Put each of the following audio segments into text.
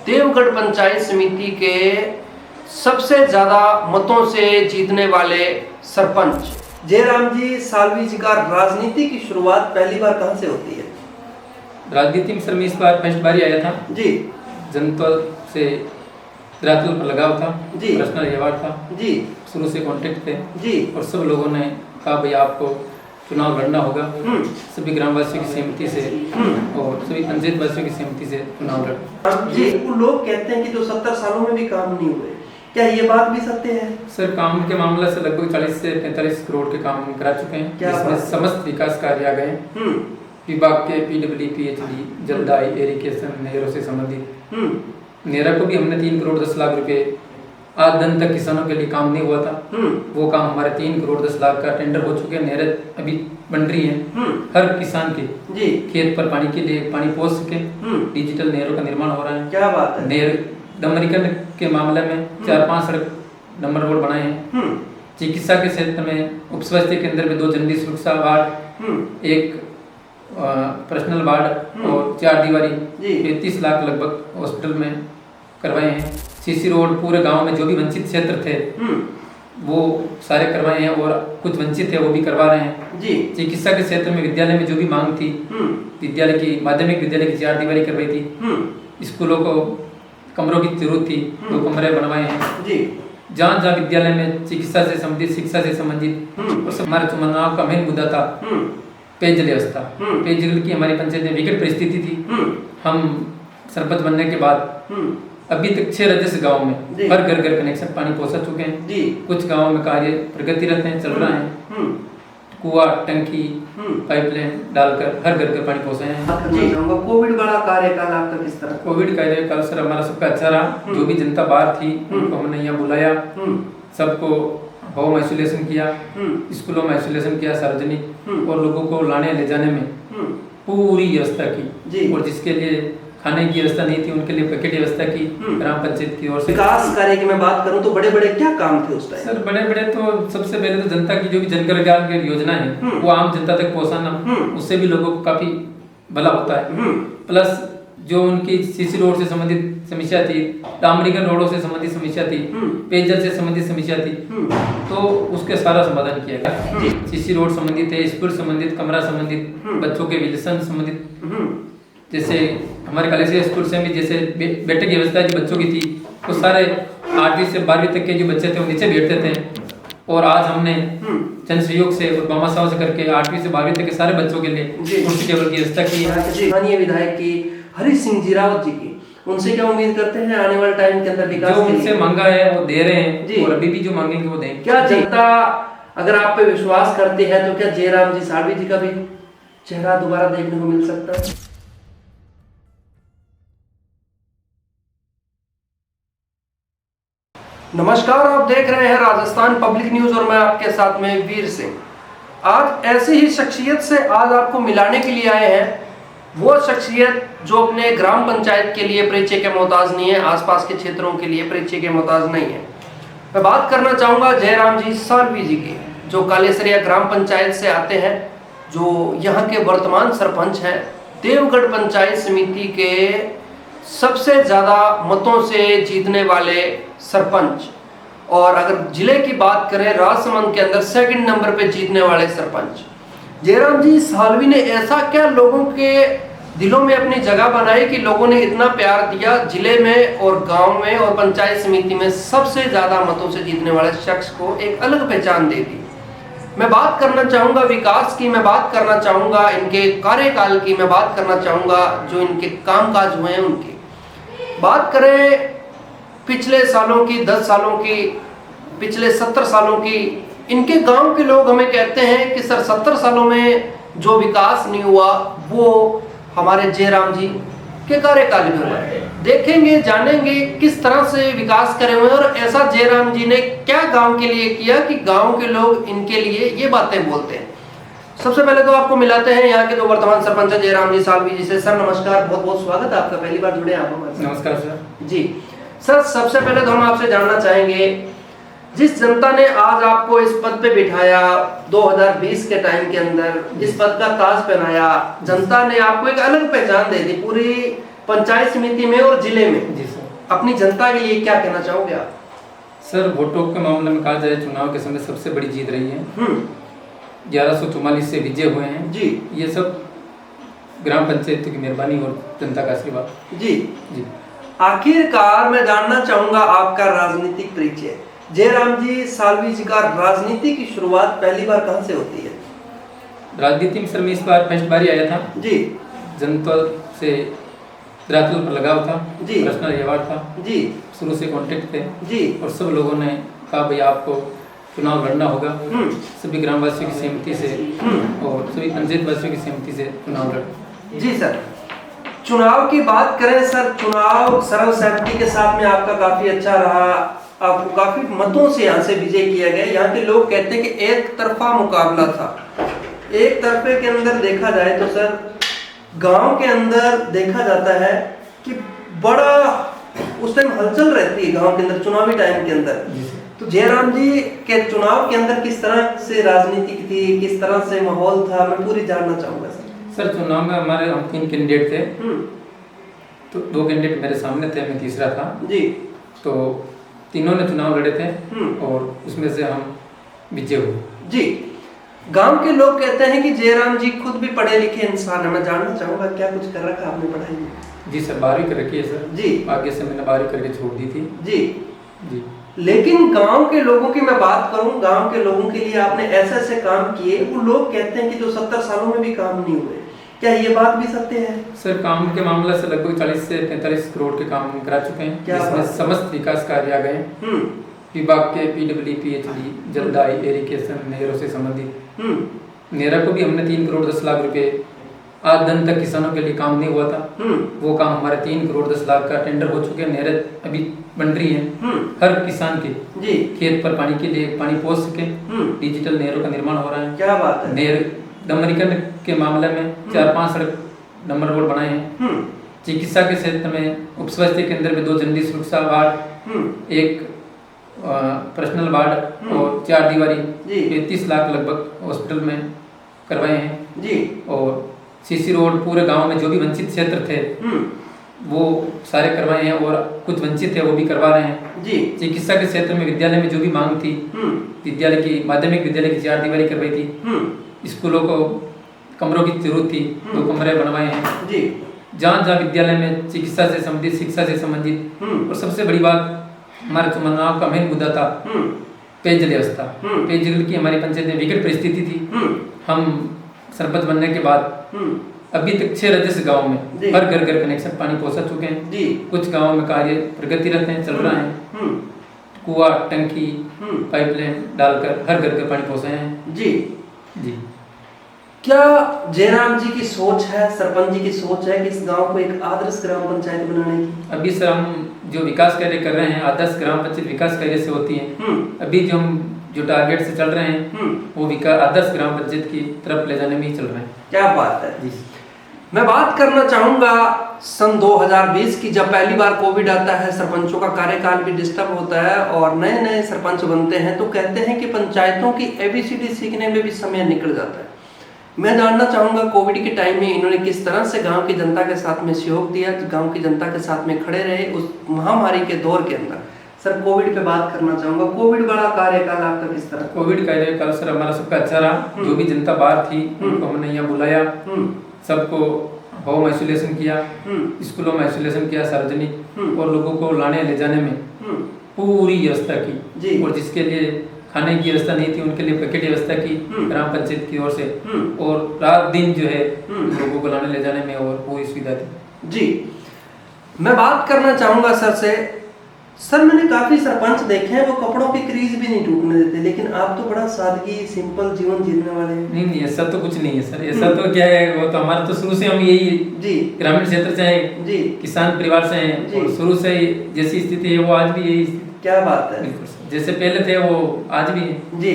देवगढ़ पंचायत समिति के सबसे ज्यादा मतों से जीतने वाले सरपंच जयराम जी सालवी जी का राजनीति की शुरुआत पहली बार कहां से होती है? राजनीति में सर मैं इस बार फर्स्ट बार ही आया था जी। जनता से धरातल पर लगाव था जी। पर्सनल व्यवहार था जी। शुरू से कांटेक्ट थे जी। और सब लोगों ने कहा भाई आपको चुनाव लड़ना होगा। सभी ग्रामवासियों की सहमति से और सभी पंचायत वासियों की सहमति से चुनाव लड़ा। जी। लोग कहते हैं कि जो 70 सालों में भी काम नहीं हुए, क्या ये बात भी सत्य है? सर काम के मामले से लगभग 40 से 45 करोड़ के काम करा चुके हैं, जिसमें समस्त विकास कार्य आ गए। विभाग के PWD, PHD, जलदाई, इरिगेशन, नहरों से संबंधित नेरा को भी हमने 3 करोड़ 10 लाख रुपए आज दिन तक किसानों के लिए काम नहीं हुआ था, वो काम हमारे 3 करोड़ 10 लाख का टेंडर हो चुके हैं। नहरें अभी बन रही हैं हर किसान के खेत पर पानी के लिए पानी पहुंच सके। डिजिटल नहरों का निर्माण हो रहा है। क्या बात है। नहर डमरीकरण के मामले में 4-5 सड़क नंबर रोड बनाए हैं। चिकित्सा के क्षेत्र में उप स्वास्थ्य केंद्र में 2 जनरल सुरक्षा वार्ड, 1 पर्सनल वार्ड और 4 दीवारी 35 लाख लगभग हॉस्पिटल में करवाए हैं। सीसी रोड पूरे गांव में जो भी वंचित क्षेत्र थे वो सारे करवाए हैं और कुछ वंचित है वो भी करवा रहे हैं। जी। चिकित्सा के क्षेत्र में विद्यालय में जो भी मांग थी, विद्यालय की माध्यमिक विद्यालय की 4 दीवारी करवाई थी। स्कूलों को कमरों की जरूरत थी, 2 कमरे बनवाए हैं। जी। जहाँ जहाँ विद्यालय में चिकित्सा से संबंधित, शिक्षा से संबंधित और सब हमारे चुनाव का मेन मुद्दा था पेयजल व्यवस्था। पेयजल की हमारी पंचायत में विकट परिस्थिति थी। हम सरपंच बनने के बाद अभी तक 6 रजस गाँव में हर घर घर कनेक्शन पानी पहुंचा चुके हैं। जी। कुछ गाँव में कार्य प्रगतिरत हैं, चल रहा है। कुआं, टंकी, पाइपलाइन डालकर हर घर घर पानी पहुंचाए हैं। कोविड बड़ा कार्यकाल आपका किस तरह? कोविड कार्यकाल सर हमारा सबका अच्छा रहा। जो भी जनता बाहर थी उनको हमने यहाँ बुलाया, सबको होम आइसोलेशन किया, स्कूलों में आइसोलेशन किया सार्वजनिक, और लोगों को लाने ले जाने में पूरी व्यवस्था की। और जिसके लिए खाने की व्यवस्था नहीं थी उनके लिए पैकेट व्यवस्था की ग्राम पंचायत की ओर से। विकास कार्य की मैं बात करूं तो बड़े बड़े क्या काम थे उस टाइम? सर बड़े बड़े तो सबसे पहले तो जनता की जो भी जन कल्याण की योजना है वो आम जनता तक पहुंचाना, उससे भी लोगों को काफी भला होता है। प्लस जो उनकी सीसी रोड से संबंधित समस्या थी, डामरीकरण रोडों से संबंधित समस्या थी, पेयजल से संबंधित समस्या थी, तो उसके सारा समाधान किया गया। सीसी रोड संबंधित है, स्कूल संबंधित, कमरा संबंधित, बच्चों के विलसन संबंधित, जैसे हमारे कॉलेज स्कूल से भी जैसे बैठक की व्यवस्था जो बच्चों की थी, तो सारे 8वीं से 12वीं तक के जो बच्चे थे वो नीचे बैठते थे। और आज हमने जन सहयोग से और मामा साहब से करके 8वीं से 12वीं तक के सारे बच्चों के लिए कुर्सी टेबल की व्यवस्था की है। स्थानीय विधायक की हरी सिंह जी रावत जी की, उनसे क्या उम्मीद करते हैं आने वाले टाइम के अंदर विकास? जो उनसे मांगा है वो दे रहे हैं और अभी भी जो मांगेंगे वो देंगे। क्या जनता अगर आप पे विश्वास करती है तो क्या जयराम जी सालवी जी का भी चेहरा दोबारा देखने को मिल सकता है? नमस्कार, आप देख रहे हैं राजस्थान पब्लिक न्यूज और मैं आपके साथ में वीर सिंह। आज ऐसी ही शख्सियत से आज आपको मिलाने के लिए आए हैं, वो शख्सियत जो अपने ग्राम पंचायत के लिए परिचय के मोहताज नहीं है, आसपास के क्षेत्रों के लिए परिचय के मोहताज नहीं है। मैं बात करना चाहूँगा जयराम जी सालवी जी की, जो कालेसरिया ग्राम पंचायत से आते हैं, जो यहाँ के वर्तमान सरपंच हैं। देवगढ़ पंचायत समिति के सबसे ज़्यादा मतों से जीतने वाले सरपंच, और अगर जिले की बात करें राजसमंद के अंदर 2nd नंबर पे जीतने वाले सरपंच जयराम जी सालवी ने ऐसा क्या लोगों के दिलों में अपनी जगह बनाई कि लोगों ने इतना प्यार दिया, जिले में और गांव में और पंचायत समिति में सबसे ज्यादा मतों से जीतने वाले शख्स को एक अलग पहचान दे दी। मैं बात करना चाहूंगा विकास की, मैं बात करना चाहूंगा इनके कार्यकाल की, मैं बात करना चाहूंगा जो इनके कामकाज हुए हैं उनकी। बात करें पिछले सालों की, 10 सालों की, पिछले 70 सालों की, इनके गांव के लोग हमें कहते हैं कि सर 70 सालों में जो विकास नहीं हुआ वो हमारे जयराम जी के कार्यकाल में हुआ है। देखेंगे, जानेंगे किस तरह से विकास करे हुए और ऐसा जयराम जी ने क्या गांव के लिए किया कि गांव के लोग इनके लिए ये बातें बोलते हैं। सबसे पहले तो आपको मिलाते हैं यहाँ के जो वर्तमान सरपंच है जयराम जी सालवी जी से। सर नमस्कार, बहुत बहुत स्वागत है आपका, पहली बार जुड़े आप हमारे। नमस्कार सर जी। सर सबसे पहले तो हम आपसे जानना चाहेंगे, जिस जनता ने आज आपको इस पद पे बिठाया 2020 के टाइम के अंदर, जिस पद का ताज पहनाया, जनता ने आपको एक अलग पहचान दे दी पूरी पंचायत समिति में और जिले में। जी सर। अपनी जनता के लिए क्या कहना चाहोगे आप? सर वोटों के मामले में कहा जाए चुनाव के समय सबसे बड़ी जीत रही है। 1144 से विजय हुए हैं जी। ये सब ग्राम पंचायत की मेहरबानी और जनता का आशीर्वाद। जी जी। आखिरकार मैं जानना चाहूंगा आपका राजनीतिक परिचय। जयराम जी सालवी जी का राजनीति की शुरुआत पहली बार कहां से होती है? राजनीति में सर मैं इस बार फर्स्ट बार ही आया था जी। जनता से धरातल पर लगाव था जी। पर्सनल व्यवहार था जी। शुरू से कांटेक्ट थे जी। और सब लोगों ने कहा भाई आपको चुनाव लड़ना होगा। सभी ग्रामवासियों की सहमति से और सभी पंचायत वासियों की सहमति से चुनाव लड़। जी सर, चुनाव की बात करें सर, चुनाव सर्वसम्मति के साथ में आपका काफी अच्छा रहा, आपको काफी मतों से यहाँ से विजय किया गया। यहाँ के लोग कहते हैं कि एक तरफा मुकाबला था। एक तरफे के अंदर देखा जाए तो सर गांव के अंदर देखा जाता है कि बड़ा उस टाइम हलचल रहती है गांव के अंदर चुनावी टाइम के अंदर। तो जयराम जी के चुनाव के अंदर किस तरह से राजनीति थी, किस तरह से माहौल था, मैं पूरी जानना चाहूंगा सर। चुनाव में हमारे हम 3 कैंडिडेट थे तो 2 कैंडिडेट मेरे सामने थे, मैं तीसरा था जी। तो तीनों ने चुनाव लड़े थे और उसमें से हम विजय हुए जी। गांव के लोग कहते हैं कि जयराम जी खुद भी पढ़े लिखे इंसान है, मैं जानना चाहूंगा क्या कुछ कर रखा आपने पढ़ाई में? जी सर 12वीं कर रखी है सर जी। आगे से मैंने 12वीं करके छोड़ दी थी जी जी। लेकिन गांव के लोगों की मैं बात करूं, गांव के लोगों के लिए आपने ऐसे ऐसे काम किए, वो लोग कहते हैं कि जो 70 सालों में भी काम नहीं हुए, क्या ये बात भी सत्य है? सर काम के मामले से लगभग 40 से 45 करोड़ के काम हम करा चुके हैं जिसमें समस्त विकास कार्य आ गए। विभाग के PWD PHD जलदाई इरिगेशन नहरों से संबंधित नेरा को भी हमने 3 करोड़ 10 लाख रुपए आज दिन तक किसानों के लिए काम नहीं हुआ था, वो काम हमारे 3 करोड़ 10 लाख का टेंडर हो चुके हैं। नहरें अभी बन रही हैं हर किसान के जी खेत पर पानी के लिए पानी पहुंच सके। डिजिटल नहरों का निर्माण हो रहा है। क्या बात है। नहर डमरीकरण के मामले में 4-5 सड़क नंबर रोड बनाए हैं। चिकित्सा के क्षेत्र में उप स्वास्थ्य केंद्र में 2 जनरल सुरक्षा वार्ड, 1 पर्सनल वार्ड और 4 दीवारी 35 लाख लगभग हॉस्पिटल में करवाए हैं जी। और CC रोड पूरे गांव में जो भी वंचित क्षेत्र थे वो सारे करवाए हैं और कुछ वंचित है वो भी करवा रहे हैं जी। चिकित्सा के क्षेत्र में विद्यालय में जो भी मांग थी, विद्यालय की माध्यमिक विद्यालय की 4 दीवारी करवाई थी। स्कूलों को कमरों की जरूरत थी, 2 कमरे बनवाए हैं जी। जहाँ जहाँ विद्यालय में चिकित्सा से संबंधित शिक्षा से संबंधित और सबसे बड़ी बात हमारे चुनाव का मेन मुद्दा था पेयजल व्यवस्था। पेयजल की हमारी पंचायत में विकट परिस्थिति थी। हम सरपंच बनने के बाद अभी तक 6 रजस गाँव में हर घर घर कनेक्शन पानी पहुंचा चुके हैं जी। कुछ गाँव में कार्य प्रगति रहते हैं, चल रहा है। कुआं टंकी पाइपलाइन डालकर हर घर घर पानी पहुंचाए हैं जी जी। क्या जयराम जी की सोच है, सरपंच जी की सोच है कि इस गांव को एक आदर्श ग्राम पंचायत बनाने की? अभी सर हम जो विकास कार्य कर रहे हैं आदर्श ग्राम पंचायत विकास कार्य से होती है। अभी जो हम टारगेट से चल रहे हैं वो विकास आदर्श ग्राम पंचायत की तरफ ले जाने में ही चल रहे हैं। क्या बात है जी। मैं बात करना चाहूंगा सन 2020 की, जब पहली बार कोविड आता है, सरपंचों का कार्यकाल भी डिस्टर्ब होता है और नए नए सरपंच बनते हैं, तो कहते हैं कि पंचायतों की ABCD सीखने में भी समय निकल जाता है। मैं जानना चाहूंगा कोविड के टाइम में इन्होंने किस तरह से गांव की जनता के साथ में सहयोग दिया, गांव की जनता के साथ में खड़े रहे उस महामारी के दौर के अंदर। सर कोविड पे बात करना चाहूंगा, कोविड बड़ा कार्यकाल आपका किस तरह? कोविड कार्यकाल सर हमारा सबका अच्छा रहा। जो भी जनता बाहर थी उनको हमने यहाँ बुलाया, सबको होम आइसोलेशन किया, स्कूलों में आइसोलेशन किया सार्वजनिक, और लोगों को लाने ले जाने में पूरी व्यवस्था की। और जिसके लिए खाने की व्यवस्था नहीं थी उनके लिए पैकेट व्यवस्था की ग्राम पंचायत की ओर से, और रात दिन जो है लोगों को लाने ले जाने में और पूरी सुविधा थी जी। मैं बात करना चाहूंगा सर से। सर मैंने काफी सरपंच देखे हैं वो कपड़ों की क्रीज भी नहीं टूटने देते, लेकिन आप तो बड़ा सादगी सिंपल जीवन जीने वाले हैं। नहीं ऐसा तो कुछ नहीं है सर। ऐसा तो क्या है, वो तो हमारा तो शुरू से हम यही जी ग्रामीण क्षेत्र से हैं जी, किसान परिवार से हैं और शुरू से जैसी स्थिति है वो आज भी यही। क्या बात है। बिल्कुल जैसे पहले थे वो आज भी है जी।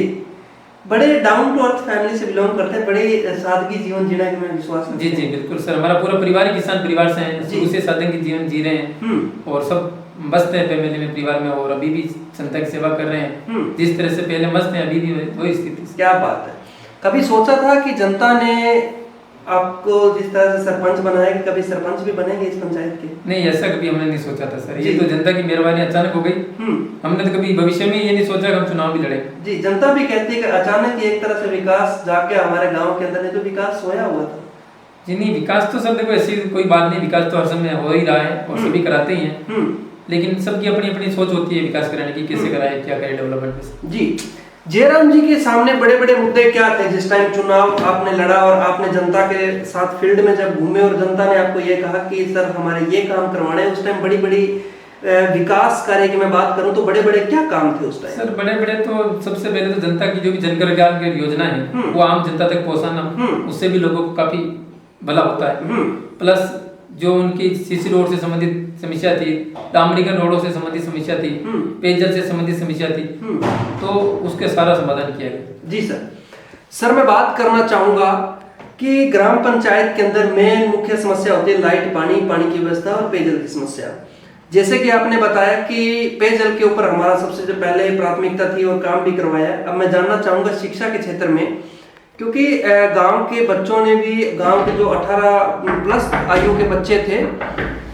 बड़े डाउन टू अर्थ फैमिली से बिलोंग करते हैं, बड़े सादगी जीवन जीने के मैं विश्वास करता हूं। जी बिल्कुल सर, हमारा पूरा परिवार किसान परिवार से है, शुरू से सादगी जीवन जी रहे हैं और सब मस्त है फैमिली में परिवार में, और अभी भी जनता की सेवा कर रहे हैं जिस तरह से पहले मस्त है अभी भी वही स्थिति। क्या बात है। कभी सोचा था कि जनता ने आपको जिस तरह से सरपंच बनाया, कभी सरपंच भी बनेंगे इस पंचायत के? नहीं, ऐसा कभी हमने नहीं सोचा था सर, ये तो जनता की मेहरबानी अचानक हो गई। हमने तो कभी भविष्य में ये नहीं सोचा कि हम चुनाव भी लड़े। जी, जनता भी कहती है कि अचानक ही एक तरह से विकास जाके हमारे गांव के अंदर, नहीं तो विकास सोया हुआ था। जी नहीं, विकास तो सब देखो ऐसी कोई बात नहीं, विकास तो हर समय हो ही रहा है और सभी कराते ही हैं, लेकिन सबकी अपनी अपनी सोच होती है विकास कराने की, कैसे कराए, क्या करे डेवलपमेंट। जी, जयराम जी के सामने बड़े बड़े मुद्दे क्या थे जिस टाइम चुनाव आपने लड़ा और आपने जनता के साथ फील्ड में जब घूमे और जनता ने आपको ये कहा कि सर हमारे ये काम करवाने, उस टाइम बड़ी बड़ी विकास कार्य की मैं बात करूं तो बड़े बड़े क्या काम थे उस टाइम? सर बड़े बड़े तो सबसे पहले तो जनता की जो भी जन कल्याण की योजना है वो आम जनता तक पहुंचाना, उससे भी लोगों को काफी भला होता है। प्लस जो उनकी सीसी रोड से संबंधित समस्या थी, डामरीकरण रोडों से संबंधित समस्या थी, पेयजल से संबंधित समस्या थी, तो उसके सारा समाधान किया गया। जी सर मैं बात करना चाहूंगा कि ग्राम पंचायत के अंदर मेन मुख्य समस्या होती है लाइट, पानी की व्यवस्था और पेयजल की समस्या। जैसे कि आपने बताया कि पेयजल के ऊपर हमारा सबसे जो पहले प्राथमिकता थी और काम भी करवाया। अब मैं जानना चाहूंगा शिक्षा के क्षेत्र में, क्योंकि गांव के बच्चों ने भी, गांव के जो 18+ आयु के बच्चे थे,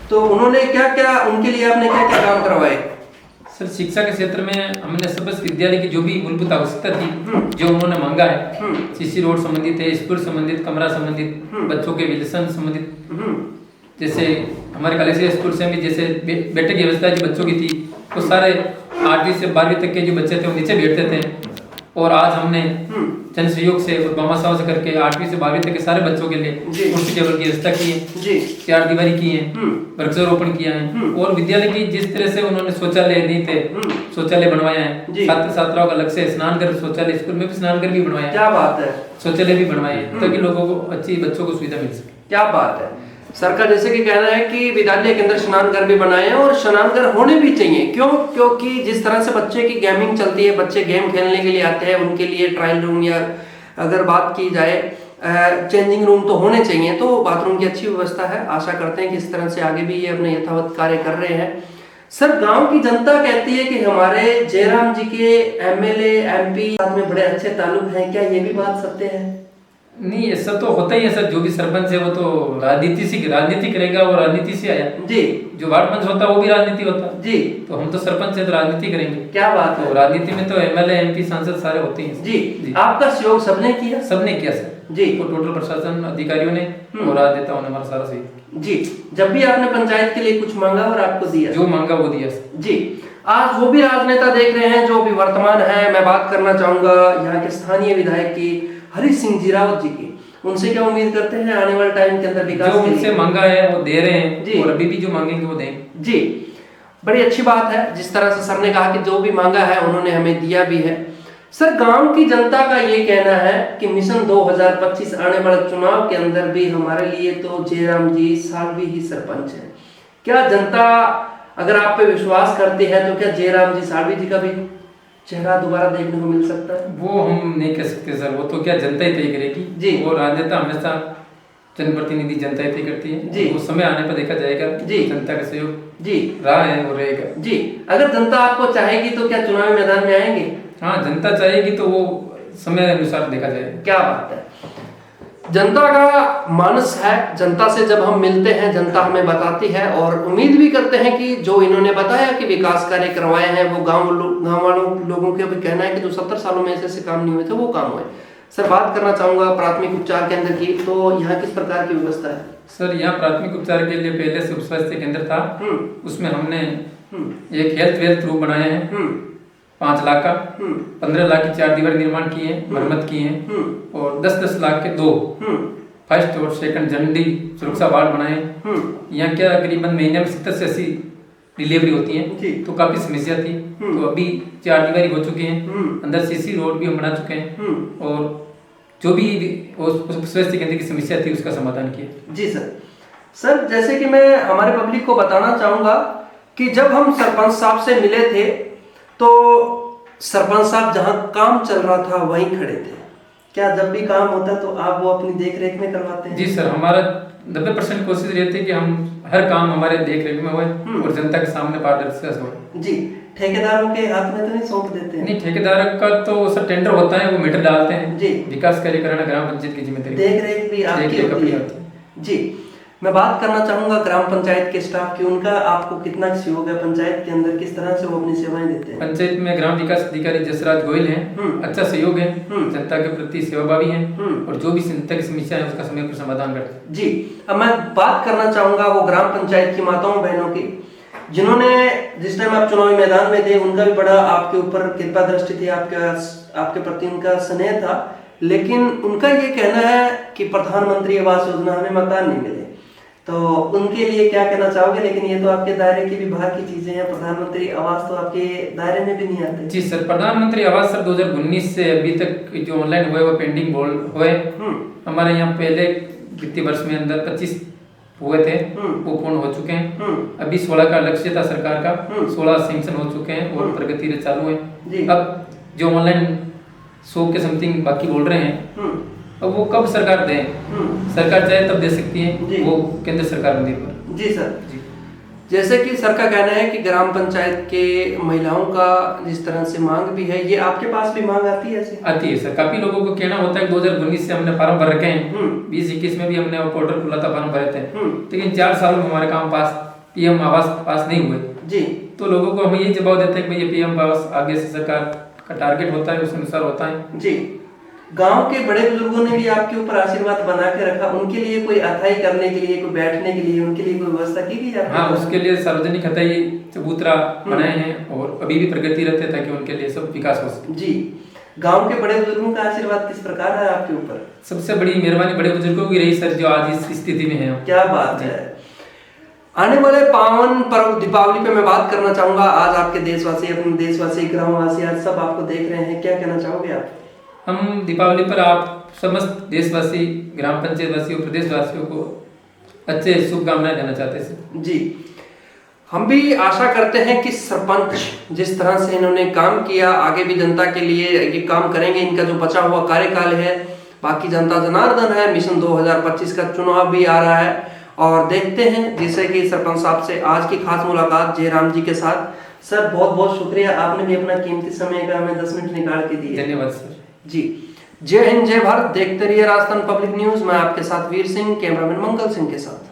तो उन्होंने क्या क्या, उनके लिए आपने क्या क्या काम करवाए? सर शिक्षा के क्षेत्र में हमने सब विद्यालय की जो भी मूलभूत आवश्यकता थी, जो उन्होंने मांगा है, सीसी रोड संबंधित है, स्कूल संबंधित, कमरा संबंधित, बच्चों के विलसन संबंधित, जैसे हमारे कलेक्टर स्कूल से भी जैसे बैठक की व्यवस्था जो बच्चों की थी, तो सारे 8वीं से 12वीं तक के जो बच्चे थे वो नीचे बैठते थे, और आज हमने जन सहयोग से और मामा साहब से करके 8वीं से 12वीं तक के सारे बच्चों के लिए कुर्सी टेबल की व्यवस्था की है, 4 दीवारी की है, वृक्षारोपण किया है, और विद्यालय की जिस तरह से उन्होंने शौचालय नहीं थे, शौचालय बनवाया है, छात्र छात्राओं का अलग से स्नान घर शौचालय, स्कूल में भी स्नान घर भी बनवाया है। क्या बात है, शौचालय भी बनवाए हैं ताकि लोगों को अच्छी, बच्चों को सुविधा मिल सके। क्या बात है। सर का जैसे कि कहना है कि विद्यालय के अंदर स्नान घर भी बनाए हैं, और स्नान घर होने भी चाहिए। क्यों? क्योंकि जिस तरह से बच्चे की गेमिंग चलती है, बच्चे गेम खेलने के लिए आते हैं, उनके लिए ट्रायल रूम या अगर बात की जाए चेंजिंग रूम तो होने चाहिए, तो बाथरूम की अच्छी व्यवस्था है। आशा करते हैं कि इस तरह से आगे भी ये अपने यथावत कार्य कर रहे हैं। सर गांव की जनता कहती है कि हमारे जयराम जी के एमएलए एमपी साथ में बड़े अच्छे ताल्लुक हैं, क्या ये भी बात सत्य है? नहीं, ऐसा तो होता ही है सर, जो भी सरपंच है वो तो राजनीति करेगा, और राजनीति से आया जी। जो वार्ड पंच होता है वो भी राजनीति होता है जी, तो हम तो सरपंच है तो राजनीति करेंगे। क्या बात है। राजनीति में तो एमएलए एमपी सांसद सारे होते हैं जी। आपका सहयोग सबने किया? सबने किया सर जी, वो टोटल प्रशासन अधिकारियों ने और राजनेताओं ने हमारा सारा सहयोग जी। जब भी आपने पंचायत के लिए कुछ मांगा और आपको दिया? जो मांगा वो दिया जी। आज वो भी राजनेता देख रहे हैं जो भी वर्तमान है, मैं बात करना चाहूंगा यहाँ के स्थानीय विधायक की, हरीश सिंह जीरावत जी की। उनसे क्या उम्मीद करते हैं आने वाले टाइम के अंदर विकास? जो उनसे मांगा है वो दे रहे हैं जी, और अभी भी जो मांगेंगे वो देंगे जी। बड़ी अच्छी बात है, जिस तरह से सर ने कहा कि जो भी मांगा है उन्होंने हमें दिया भी है। सर गांव की जनता का ये कहना है कि मिशन 2025 आने वाले चुनाव के अंदर भी हमारे लिए तो जयराम जी सालवी ही सरपंच है। क्या जनता अगर आप पे विश्वास करती है तो क्या जयराम जी सालवी जी का भी चेहरा दोबारा देखने को मिल सकता है? वो हम नहीं कह सकते सर, वो तो क्या जनता ही तय करेगी जी। वो राजनेता हमेशा जनप्रतिनिधि जनता ही तय करती है जी। वो समय आने पर देखा जाएगा जी, जनता का सहयोग जी रहा है और रहेगा जी। अगर जनता आपको चाहेगी तो क्या चुनावी मैदान में आएंगे? हाँ, जनता चाहेगी तो वो समय अनुसार देखा जाएगा। क्या बात है। जनता का मानस है, जनता से जब हम मिलते हैं जनता हमें बताती है, और उम्मीद भी करते हैं कि जो इन्होंने बताया कि विकास कार्य करवाए हैं वो गांव वालों लोगों का भी कहना है कि जो 70 सालों में ऐसे काम नहीं हुए थे वो काम हुए। सर बात करना चाहूंगा प्राथमिक उपचार केंद्र की, तो यहाँ किस प्रकार की व्यवस्था है? सर यहाँ प्राथमिक उपचार के लिए पहले से उप स्वास्थ्य केंद्र था, उसमें हमने एक हेल्थ वेल्थ रूम बनाए हैं 5 लाख का, 15 लाख की 4 दीवार निर्माण किए हैं, मरम्मत किए हैं, और 10-10 लाख के 2 फर्स्ट और सेकंड झंडी सुरक्षा वार्ड बनाए। यहाँ क्या करीबन महीने में 70 से 80 डिलीवरी होती है, तो काफी समस्या थी, तो अभी 4 दीवारी हो चुके हैं, अंदर सीसी रोड भी हम बना चुके हैं, और जो भी स्वास्थ्य केंद्र की समस्या थी उसका समाधान किया जी। सर जैसे कि मैं हमारे पब्लिक को बताना चाहूंगा कि जब हम सरपंच साहब से मिले थे तो सरपंच साहब जहां काम चल रहा था वहीं खड़े थे। क्या जब भी काम होता है तो आप वो अपनी देख रेख में करवाते हैं? जी सर, हमारा 90% कोशिश रहती है कि हम हर काम हमारे देख रेख में होए और जनता के सामने पारदर्शिता से होए। जी, ठेकेदारों के हाथ में तो नहीं सौंप देते हैं? नहीं, ठेकेदार का तो सब टेंडर होता है, वो मीटर डालते हैं जी। विकास कार्य कराना ग्राम पंचायत की जिम्मेदारी, देख रेख भी आपकी होती है। जी, मैं बात करना चाहूंगा ग्राम पंचायत के स्टाफ की, उनका आपको कितना सहयोग है पंचायत के अंदर, किस तरह से वो अपनी सेवाएं देते हैं? पंचायत में ग्राम विकास अधिकारी जसराज गोयल हैं, अच्छा सहयोग है, जनता के प्रति सेवाभावी हैं और जो भी जनता की समस्या है उसका समय पर समाधान करते हैं। जी, अब मैं बात करना चाहूंगा वो ग्राम पंचायत की माताओं बहनों की, जिन्होंने जिस टाइम आप चुनावी मैदान में थे उनका भी बड़ा आपके ऊपर कृपा दृष्टि थी, आपके प्रति उनका स्नेह था, लेकिन उनका ये कहना है कि प्रधानमंत्री आवास योजना हमें मकान नहीं मिले, तो उनके लिए क्या कहना चाहोगे? लेकिन ये तो आपके दायरे के विभाग की चीजें हैं, प्रधानमंत्री आवास तो आपके दायरे में भी नहीं आते। जी सर, प्रधानमंत्री आवास सर 2019 से अभी तक जो ऑनलाइन हुए वो पेंडिंग हुए। हमारे यहाँ पहले वित्तीय वर्ष में अंदर 25 हुए थे, वो पूर्ण हो चुके हैं। अभी 16 का लक्ष्य था सरकार का, 16 सैंक्शन हो चुके हैं और प्रगति चालू है। अब जो ऑनलाइन 100 के समथिंग बाकी बोल रहे हैं, अब वो कब सरकार दे, सरकार चाहे तब दे सकती है, वो केंद्र सरकार पर निर्भर। जी सर, जी, जैसे कि सर का कहना है कि ग्राम पंचायत के महिलाओं का जिस तरह से मांग भी है, ये आपके पास भी मांग आती है ऐसे? आती है सर, काफी लोगों को कहना होता है 2019 से हमने फॉर्म भर रखे हैं, 2021 में भी हमने वो पोर्टल खुला था, फॉर्म भरे थे, लेकिन 4 सालों में हमारे काम पीएम आवास पास नहीं हुए। जी, तो लोगों को हम यही जवाब देते हैं कि ये पीएम आवास आगे से सरकार का टारगेट होता है, उस अनुसार होता है। जी, गांव के बड़े बुजुर्गों ने भी आपके ऊपर आशीर्वाद बना के रखा, उनके लिए कोई अथाई करने के लिए, कोई बैठने के लिए, उनके लिए कोई व्यवस्था की गई? हाँ, उसके लिए सार्वजनिक अथाई चबूतरा बनाए हैं और अभी भी प्रगति रहते हैं ताकि उनके लिए सब विकास हो सके। जी, गांव के बड़े बुजुर्गों का आशीर्वाद किस प्रकार है आपके ऊपर? सबसे बड़ी मेहरबानी बड़े बुजुर्गों की रही सर, जो आज इस स्थिति में है। क्या बात है। आने वाले पावन पर्व दीपावली पे मैं बात करना चाहूंगा। आज आपके देशवासी, अपने देशवासी, ग्रामवासी आज सब आपको देख रहे हैं, क्या कहना चाहोगे आप? हम दीपावली पर आप समस्त देशवासी, ग्राम पंचायत वासियों, प्रदेशवासियों को अच्छे शुभकामनाएं देना चाहते हैं। जी, हम भी आशा करते हैं कि सरपंच जिस तरह से इन्होंने काम किया, आगे भी जनता के लिए ये काम करेंगे। इनका जो बचा हुआ कार्यकाल है, बाकी जनता जनार्दन है, मिशन 2025 का चुनाव भी आ रहा है और देखते हैं। जिससे कि सरपंच साहब से आज की खास मुलाकात जयराम जी के साथ। सर बहुत बहुत शुक्रिया, आपने भी अपना कीमती समय का हमें 10 मिनट निकाल के दिए। धन्यवाद सर। जी, जय हिंद, जय भारत। देखते रहिए राजस्थान पब्लिक न्यूज। मैं आपके साथ वीर सिंह, कैमरामैन मंगल सिंह के साथ।